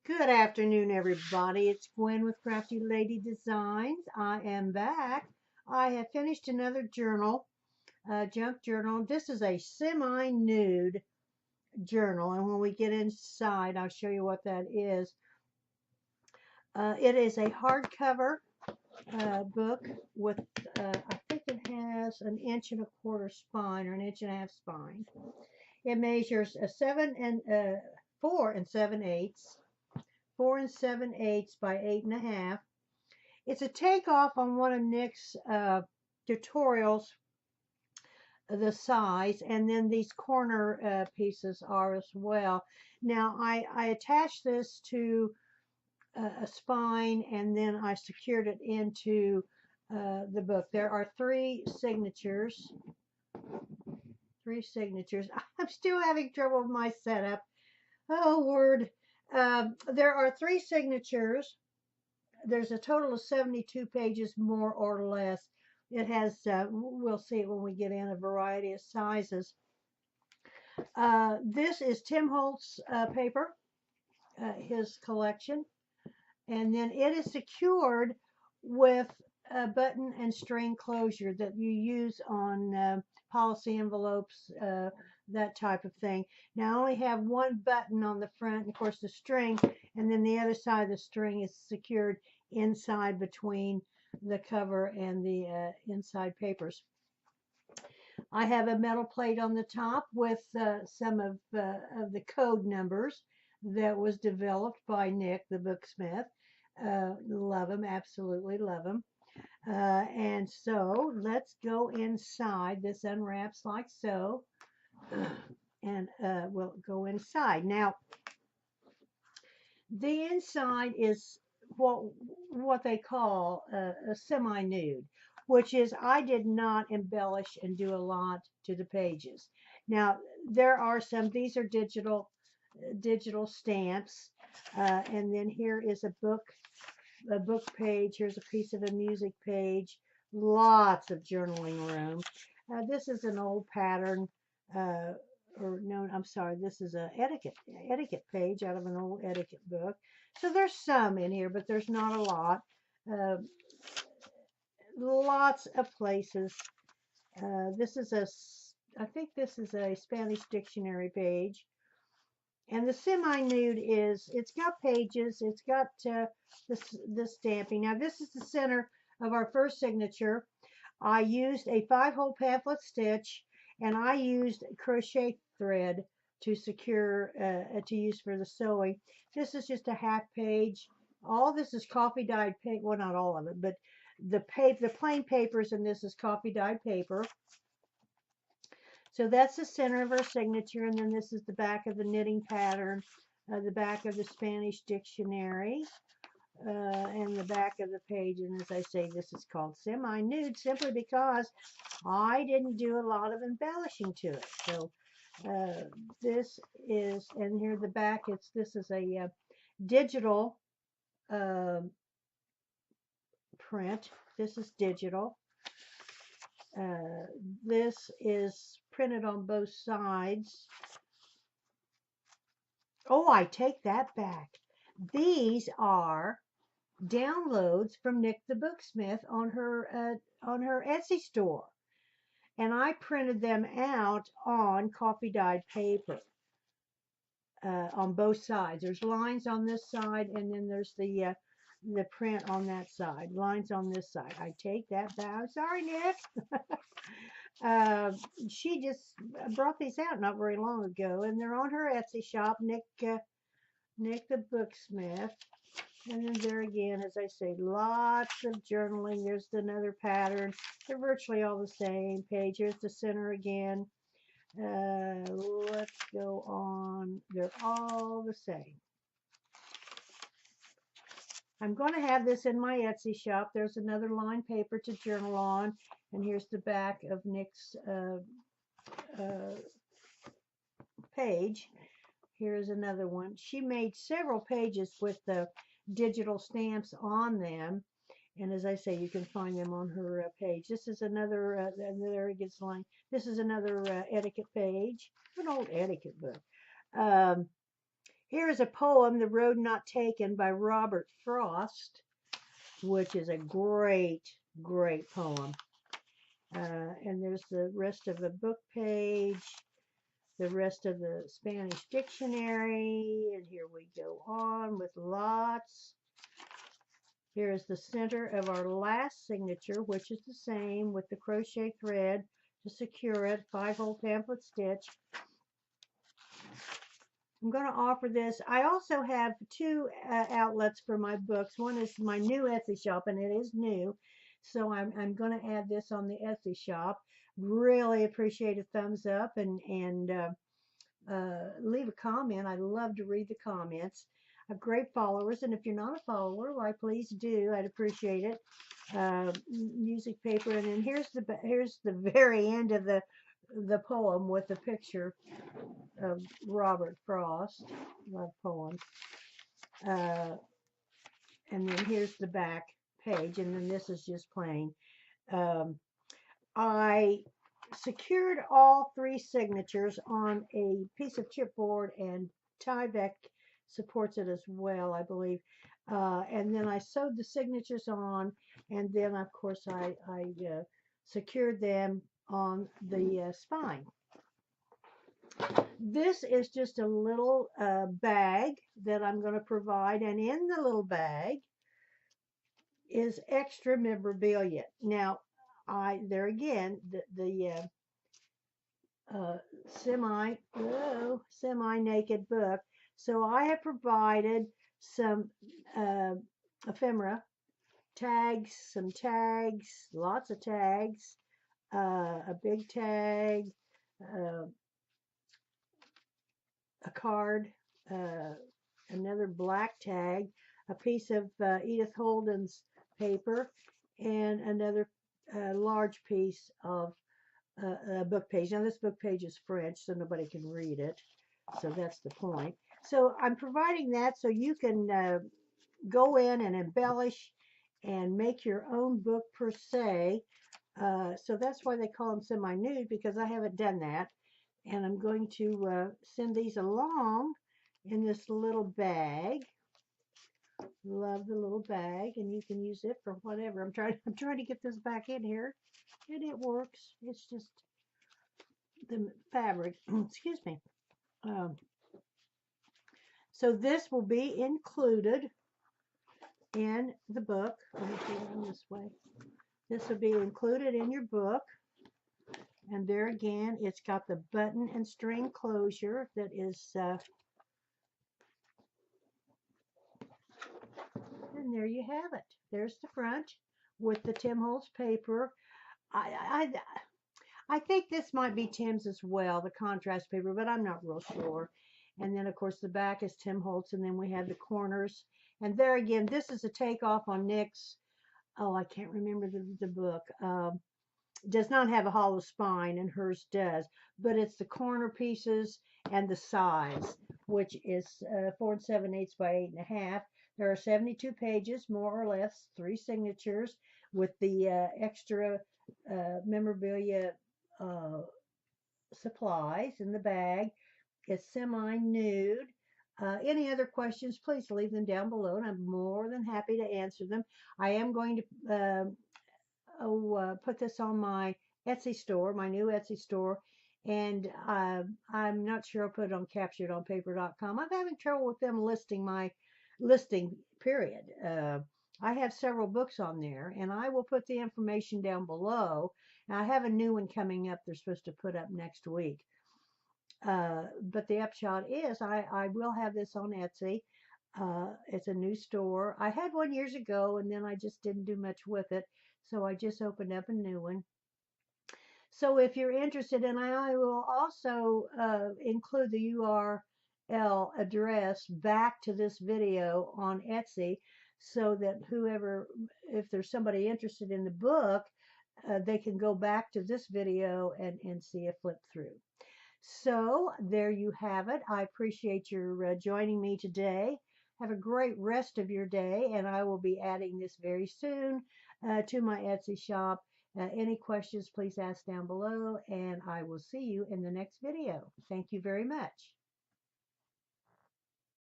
Good afternoon, everybody. It's Gwen with Crafty Lady Designs. I am back. I have finished another journal, junk journal. This is a semi-nude journal, and when we get inside, I'll show you what that is. It is a hardcover book with, I think it has an inch and a quarter spine or an inch and a half spine. It measures a 4 and 7/8. 4 and 7/8 by 8.5. It's a takeoff on one of Nick's tutorials, the size, and then these corner pieces are as well. Now I attached this to a spine, and then I secured it into the book. There are three signatures. Three signatures. I'm still having trouble with my setup. Oh, word. There are three signatures. There's a total of 72 pages, more or less. It has, we'll see it when we get in, a variety of sizes. This is Tim Holt's paper, his collection. And then it is secured with a button and string closure that you use on policy envelopes, that type of thing. Now I only have one button on the front, and of course the string, and then the other side of the string is secured inside between the cover and the inside papers. I have a metal plate on the top with some of the code numbers that was developed by Nick, the booksmith. Love him, absolutely love him. And so let's go inside. This unwraps like so. And we'll go inside. Now, the inside is what they call a semi-nude, which is I did not embellish and do a lot to the pages. Now, there are some, these are digital stamps. And then here is a book page. Here's a piece of a music page. Lots of journaling room. This is an old pattern, or no, I'm sorry, this is a etiquette page out of an old etiquette book. So there's some in here, but there's not a lot. Uh, Lots of places. This is I think this is a Spanish dictionary page. And the semi-nude it's got pages, it's got the stamping. Now this is the center of our first signature. I used a 5-hole pamphlet stitch, and I used crochet thread to secure, to use for the sewing. This is just a half page. All this is coffee dyed paper. Well, not all of it, but the plain papers, and this is coffee dyed paper. So that's the center of our signature, and then this is the back of the knitting pattern, the back of the Spanish dictionary, and the back of the page. And as I say, this is called semi-nude simply because I didn't do a lot of embellishing to it. So this is, and here the back, this is a digital print. This is digital. This is printed on both sides. Oh, I take that back. These are downloads from Nick the Booksmith on her Etsy store, and I printed them out on coffee dyed paper on both sides. There's lines on this side, and then there's the print on that side. Lines on this side. I take that back. Sorry, Nick. She just brought these out not very long ago, and they're on her Etsy shop, Nick the Booksmith. And then there again, as I say, lots of journaling. There's another pattern. They're virtually all the same page. Here's the center again. Let's go on. They're all the same. I'm going to have this in my Etsy shop. There's another line paper to journal on. And here's the back of Nick's page. Here's another one. She made several pages with the digital stamps on them. And as I say, you can find them on her page. This is another, there it gets line. This is another etiquette page, an old etiquette book. Here is a poem, The Road Not Taken by Robert Frost, which is a great, great poem. And there's the rest of the book page, the rest of the Spanish dictionary, and here we go on with lots. Here is the center of our last signature, which is the same with the crochet thread to secure it, 5-hole pamphlet stitch. I'm going to offer this. I also have two outlets for my books. One is my new Etsy shop, and it is new. So I'm going to add this on the Etsy shop. Really appreciate a thumbs up and leave a comment. I love to read the comments. I have great followers, and if you're not a follower, why please do. I'd appreciate it. Music paper, and then here's the very end of the poem with the picture of Robert Frost. Love poems. And then here's the back page, and then this is just plain. I secured all 3 signatures on a piece of chipboard, and Tyvek supports it as well, I believe. And then I sewed the signatures on, and then of course I secured them on the spine. This is just a little bag that I'm going to provide, and in the little bag is extra memorabilia. Now, there again, the semi-naked book. So I have provided some ephemera, tags, some tags, lots of tags, a big tag, a card, another black tag, a piece of Edith Holden's paper, and another large piece of a book page. Now this book page is French, so nobody can read it, so that's the point. So I'm providing that so you can go in and embellish and make your own book per se. So that's why they call them semi-nude, because I haven't done that. And I'm going to send these along in this little bag. Love the little bag, and you can use it for whatever. I'm trying to get this back in here, and it works. It's just the fabric. Excuse me. So this will be included in the book. Let me put it on this way. This will be included in your book. And there again, it's got the button and string closure that is, and there you have it. There's the front with the Tim Holtz paper. I think this might be Tim's as well, the contrast paper, but I'm not real sure. And then, of course, the back is Tim Holtz, and then we have the corners. And there again, this is a takeoff on Nick's, oh, I can't remember the book. Does not have a hollow spine, and hers does, but it's the corner pieces and the size, which is 4 7/8 by 8.5. There are 72 pages, more or less, 3 signatures with the extra memorabilia supplies in the bag. It's semi-nude. Any other questions, please leave them down below, and I'm more than happy to answer them. I am going to put this on my Etsy store, my new Etsy store, and I'm not sure I'll put it on capturedonpaper.com. I'm having trouble with them listing my listing, period. I have several books on there, and I will put the information down below. Now, I have a new one coming up they're supposed to put up next week. But the upshot is I will have this on Etsy. It's a new store. I had one years ago, and then I just didn't do much with it. So I just opened up a new one. So if you're interested, and I will also include the URL address back to this video on Etsy, so that whoever, if there's somebody interested in the book, they can go back to this video and see a flip through. So there you have it. I appreciate your joining me today. Have a great rest of your day, and I will be adding this very soon to my Etsy shop. Any questions, please ask down below, and I will see you in the next video. Thank you very much.